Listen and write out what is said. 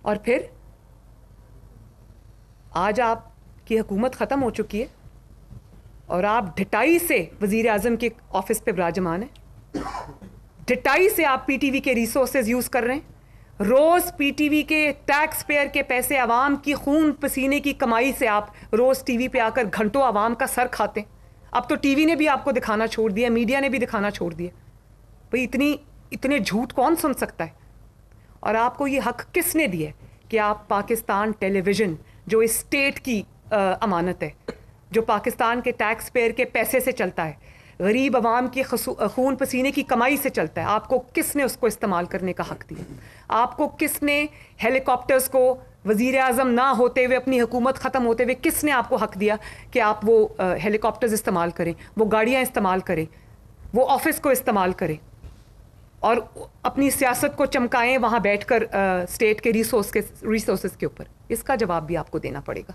اور پھر آج آپ کی حکومت ختم ہو چکی ہے اور آپ ڈھٹائی سے وزیر اعظم کے آفس پہ براجمان ہیں, ڈھٹائی سے آپ پی ٹی وی کے ریسورسز یوز کر رہے ہیں, روز پی ٹی وی کے ٹیکس پیئر کے پیسے, عوام کی خون پسینے کی کمائی سے آپ روز ٹی وی پہ آ کر گھنٹوں عوام کا سر کھاتے ہیں. اب تو ٹی وی نے بھی آپ کو دکھانا چھوڑ دیا, میڈیا نے بھی دکھانا چھوڑ دیا. بھئی اتنے جھوٹ کون سن سکتا ہے؟ اور آپ کو یہ حق کس نے دیا کہ آپ پاکستان ٹیلی ویژن جو اسٹیٹ کی امانت ہے, جو پاکستان کے ٹیکس پیئر کے پیسے سے چلتا ہے, غریب عوام کی خون پسینے کی کمائی سے چلتا ہے, آپ کو کس نے اس کو استعمال کرنے کا حق دیا؟ آپ کو کس نے ہیلی کاپٹرز کو وزیر اعظم نہ ہوتے ہوئے, اپنی حکومت ختم ہوتے ہوئے, کس نے آپ کو حق دیا کہ آپ وہ ہیلی کاپٹرز استعمال کریں, وہ گاڑیاں استعمال کریں, وہ آفس کو استعمال کریں اور اپنی سیاست کو چمکائیں وہاں بیٹھ کر اسٹیٹ کے ریسورسز کے اوپر؟ اس کا جواب بھی آپ کو دینا پڑے گا.